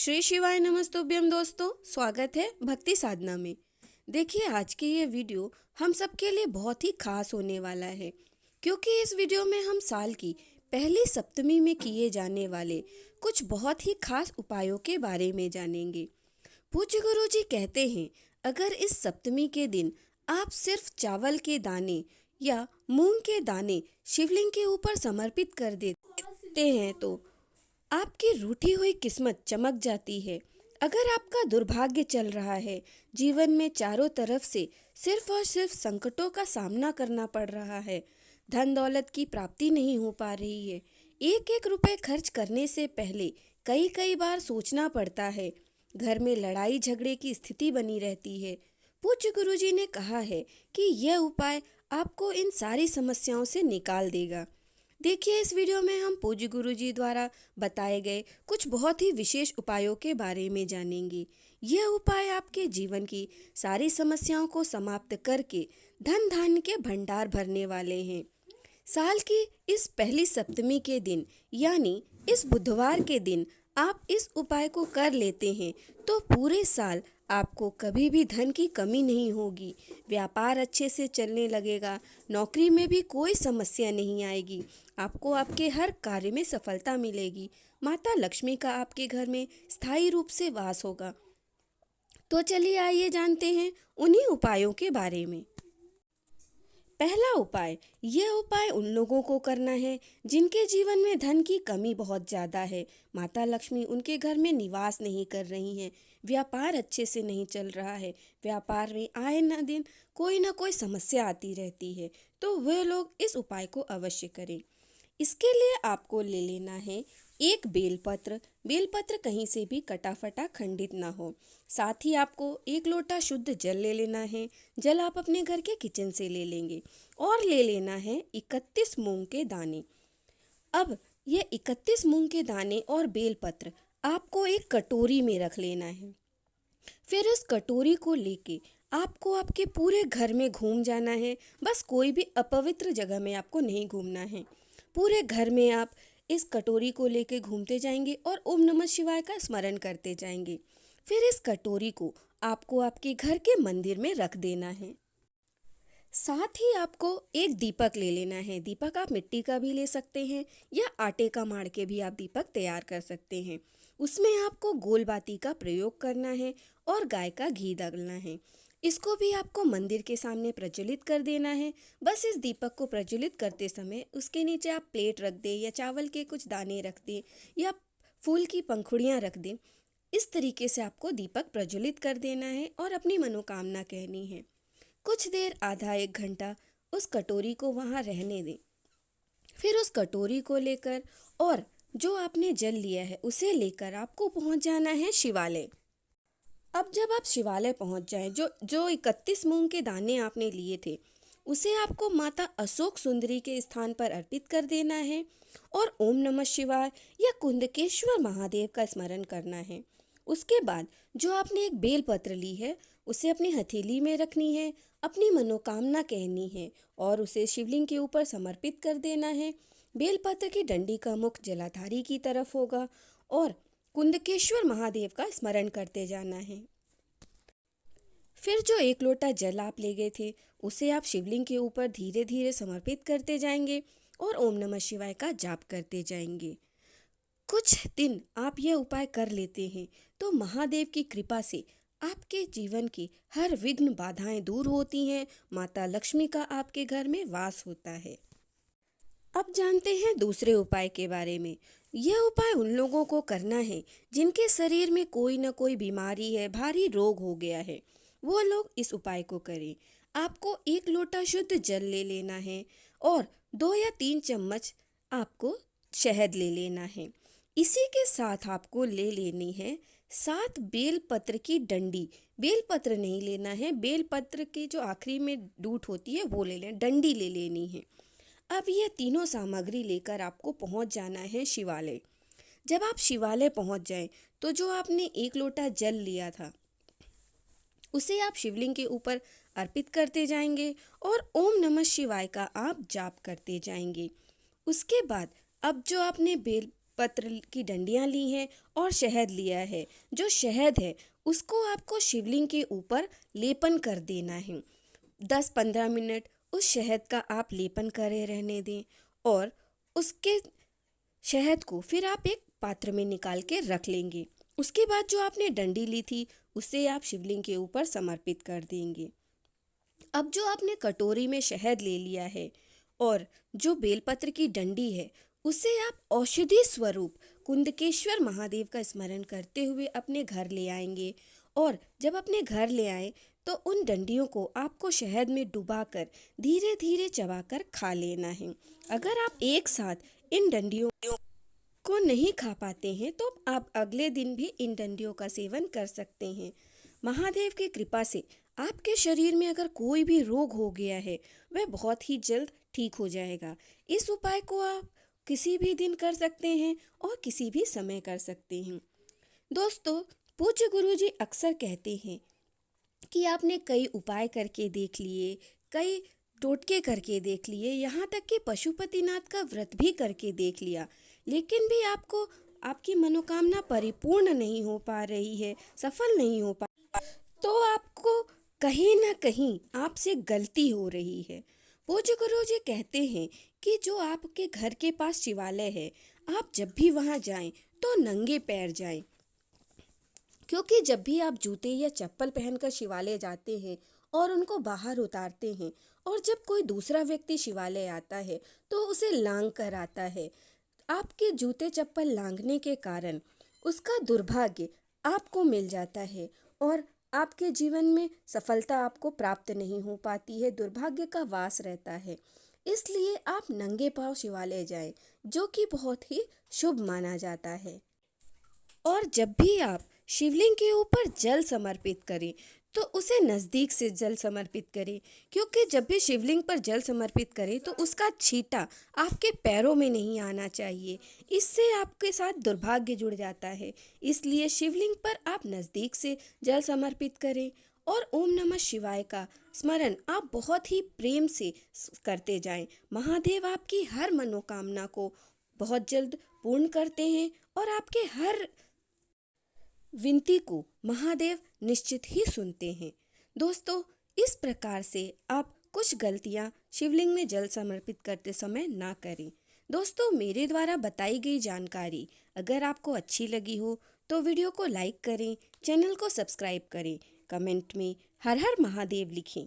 श्री शिवाय नमस्तुभ्यम दोस्तों, स्वागत है भक्ति साधना में। देखिए, आज की ये वीडियो हम सबके लिए बहुत ही खास होने वाला है, क्योंकि इस वीडियो में हम साल की पहली सप्तमी में किए जाने वाले कुछ बहुत ही खास उपायों के बारे में जानेंगे। पूज्य गुरु जी कहते हैं, अगर इस सप्तमी के दिन आप सिर्फ चावल के दाने या मूंग के दाने शिवलिंग के ऊपर समर्पित कर देते हैं तो आपकी रूठी हुई किस्मत चमक जाती है। अगर आपका दुर्भाग्य चल रहा है, जीवन में चारों तरफ से सिर्फ और सिर्फ संकटों का सामना करना पड़ रहा है, धन दौलत की प्राप्ति नहीं हो पा रही है, एक एक रुपए खर्च करने से पहले कई कई बार सोचना पड़ता है, घर में लड़ाई झगड़े की स्थिति बनी रहती है, पूज्य गुरुजी ने कहा है कि यह उपाय आपको इन सारी समस्याओं से निकाल देगा। देखिए, इस वीडियो में हम पूज्य गुरुजी द्वारा बताए गए कुछ बहुत ही विशेष उपायों के बारे में जानेंगे। यह उपाय आपके जीवन की सारी समस्याओं को समाप्त करके धन धान्य के भंडार भरने वाले हैं। साल की इस पहली सप्तमी के दिन यानी इस बुधवार के दिन आप इस उपाय को कर लेते हैं तो पूरे साल आपको कभी भी धन की कमी नहीं होगी। व्यापार अच्छे से चलने लगेगा, नौकरी में भी कोई समस्या नहीं आएगी, आपको आपके हर कार्य में सफलता मिलेगी, माता लक्ष्मी का आपके घर में स्थायी रूप से वास होगा। तो चलिए आइए जानते हैं उन्हीं उपायों के बारे में। पहला उपाय, यह उपाय उन लोगों को करना है जिनके जीवन में धन की कमी बहुत ज़्यादा है, माता लक्ष्मी उनके घर में निवास नहीं कर रही हैं, व्यापार अच्छे से नहीं चल रहा है, व्यापार में आए न दिन कोई ना कोई समस्या आती रहती है, तो वे लोग इस उपाय को अवश्य करें। इसके लिए आपको ले लेना है एक बेलपत्र। बेलपत्र कहीं से भी कटा फटा खंडित ना हो। साथ ही आपको एक लोटा शुद्ध जल ले लेना है। जल आप अपने घर के किचन से ले लेंगे और ले लेना है 31 मूंग के दाने। अब ये 31 मूंग के दाने और बेलपत्र आपको एक कटोरी में रख लेना है। फिर इस कटोरी को लेके आपको आपके पूरे घर में घूम जाना है। बस कोई भी अपवित्र जगह में आपको नहीं घूमना है। पूरे घर में आप इस कटोरी को लेके घूमते जाएंगे और ओम नमः शिवाय का स्मरण करते जाएंगे। फिर इस कटोरी को आपको आपके घर के मंदिर में रख देना है। साथ ही आपको एक दीपक ले लेना है। दीपक आप मिट्टी का भी ले सकते हैं या आटे का माड़ के भी आप दीपक तैयार कर सकते हैं। उसमें आपको गोल बाती का प्रयोग करना है और गाय का घी डालना है। इसको भी आपको मंदिर के सामने प्रज्वलित कर देना है। बस इस दीपक को प्रज्वलित करते समय उसके नीचे आप प्लेट रख दें या चावल के कुछ दाने रख दें या फूल की पंखुड़ियाँ रख दें। इस तरीके से आपको दीपक प्रज्वलित कर देना है और अपनी मनोकामना कहनी है। कुछ देर, आधा एक घंटा उस कटोरी को वहाँ रहने दें। फिर उस कटोरी को लेकर और जो आपने जल लिया है उसे लेकर आपको पहुँच जाना है शिवालय। अब जब आप शिवालय पहुंच जाएं, जो 31 मूंग के दाने आपने लिए थे उसे आपको माता अशोक सुंदरी के स्थान पर अर्पित कर देना है और ओम नमः शिवाय या कुंदकेश्वर महादेव का स्मरण करना है। उसके बाद जो आपने एक बेलपत्र ली है उसे अपनी हथेली में रखनी है, अपनी मनोकामना कहनी है और उसे शिवलिंग के ऊपर समर्पित कर देना है। बेलपत्र की डंडी का मुख जलाधारी की तरफ होगा और कुंदकेश्वर महादेव का स्मरण करते जाना है। फिर जो एक लोटा जल आप ले गए थे उसे आप शिवलिंग के ऊपर धीरे धीरे समर्पित करते जाएंगे और ओम नमः शिवाय का जाप करते जाएंगे। कुछ दिन आप यह उपाय कर लेते हैं तो महादेव की कृपा से आपके जीवन की हर विघ्न बाधाएं दूर होती हैं, माता लक्ष्मी का आपके घर में वास होता है। अब जानते हैं दूसरे उपाय के बारे में। यह उपाय उन लोगों को करना है जिनके शरीर में कोई न कोई बीमारी है, भारी रोग हो गया है, वो लोग इस उपाय को करें। आपको एक लोटा शुद्ध जल ले लेना है और 2 या 3 चम्मच आपको शहद ले लेना है। इसी के साथ आपको ले लेनी है 7 बेलपत्र की डंडी। बेलपत्र नहीं लेना है, बेलपत्र की जो आखिरी में डूट होती है वो ले लें, डंडी ले लेनी है। अब ये तीनों सामग्री लेकर आपको पहुंच जाना है शिवालय। जब आप शिवालय पहुंच जाएं तो जो आपने एक लोटा जल लिया था उसे आप शिवलिंग के ऊपर अर्पित करते जाएंगे और ओम नमः शिवाय का आप जाप करते जाएंगे। उसके बाद अब जो आपने बेल बेलपत्र की डंडियाँ ली हैं और शहद लिया है। जो शहद है उसको आपको शिवलिंग के ऊपर लेपन कर देना है। 10-15 मिनट उस शहद का आप लेपन करे रहने दें और उसके शहद को फिर आप एक पात्र में निकाल के रख लेंगे। उसके बाद जो आपने डंडी ली थी उसे आप शिवलिंग के ऊपर समर्पित कर देंगे। अब जो आपने कटोरी में शहद ले लिया है और जो बेलपत्र की डंडी है उसे आप औषधि स्वरूप कुंदकेश्वर महादेव का स्मरण करते हुए अपने घर ले आएंगे। और जब अपने घर ले आए तो उन डंडियों को आपको शहद में डुबाकर धीरे धीरे चबाकर खा लेना है। अगर आप एक साथ इन डंडियों को नहीं खा पाते हैं तो आप अगले दिन भी इन डंडियों का सेवन कर सकते हैं। महादेव की कृपा से आपके शरीर में अगर कोई भी रोग हो गया है वह बहुत ही जल्द ठीक हो जाएगा। इस उपाय को आप किसी भी दिन कर सकते हैं और किसी भी समय कर सकते हैं। दोस्तों, पूज्य गुरुजी अक्सर कहते हैं कि आपने कई उपाय करके देख लिए, कई टोटके करके देख लिए, यहाँ तक कि पशुपतिनाथ का व्रत भी करके देख लिया, लेकिन भी आपको आपकी मनोकामना परिपूर्ण नहीं हो पा रही है, सफल नहीं हो पा, तो आपको कहीं ना कहीं आपसे गलती हो रही है। पूज्य गुरु जी कहते हैं कि जो आपके घर के पास शिवालय है, आप जब भी वहाँ जाएं तो नंगे पैर जाएं, क्योंकि जब भी आप जूते या चप्पल पहनकर शिवालय जाते हैं और उनको बाहर उतारते हैं और जब कोई दूसरा व्यक्ति शिवालय आता है तो उसे लांग कर आता है। आपके जूते चप्पल लांघने के कारण उसका दुर्भाग्य आपको मिल जाता है और आपके जीवन में सफलता आपको प्राप्त नहीं हो पाती है, दुर्भाग्य का वास रहता है। इसलिए आप नंगे पांव शिवालय जाएं, जो कि बहुत ही शुभ माना जाता है। और जब भी आप शिवलिंग के ऊपर जल समर्पित करें तो उसे नज़दीक से जल समर्पित करें, क्योंकि जब भी शिवलिंग पर जल समर्पित करें तो उसका छींटा आपके पैरों में नहीं आना चाहिए। इससे आपके साथ दुर्भाग्य जुड़ जाता है। इसलिए शिवलिंग पर आप नज़दीक से जल समर्पित करें और ओम नमः शिवाय का स्मरण आप बहुत ही प्रेम से करते जाएं। महादेव आपकी हर मनोकामना को बहुत जल्द पूर्ण करते हैं और आपके हर विनती को महादेव निश्चित ही सुनते हैं। दोस्तों, इस प्रकार से आप कुछ गलतियां शिवलिंग में जल समर्पित करते समय ना करें। दोस्तों, मेरे द्वारा बताई गई जानकारी अगर आपको अच्छी लगी हो तो वीडियो को लाइक करें, चैनल को सब्सक्राइब करें, कमेंट में हर हर महादेव लिखें।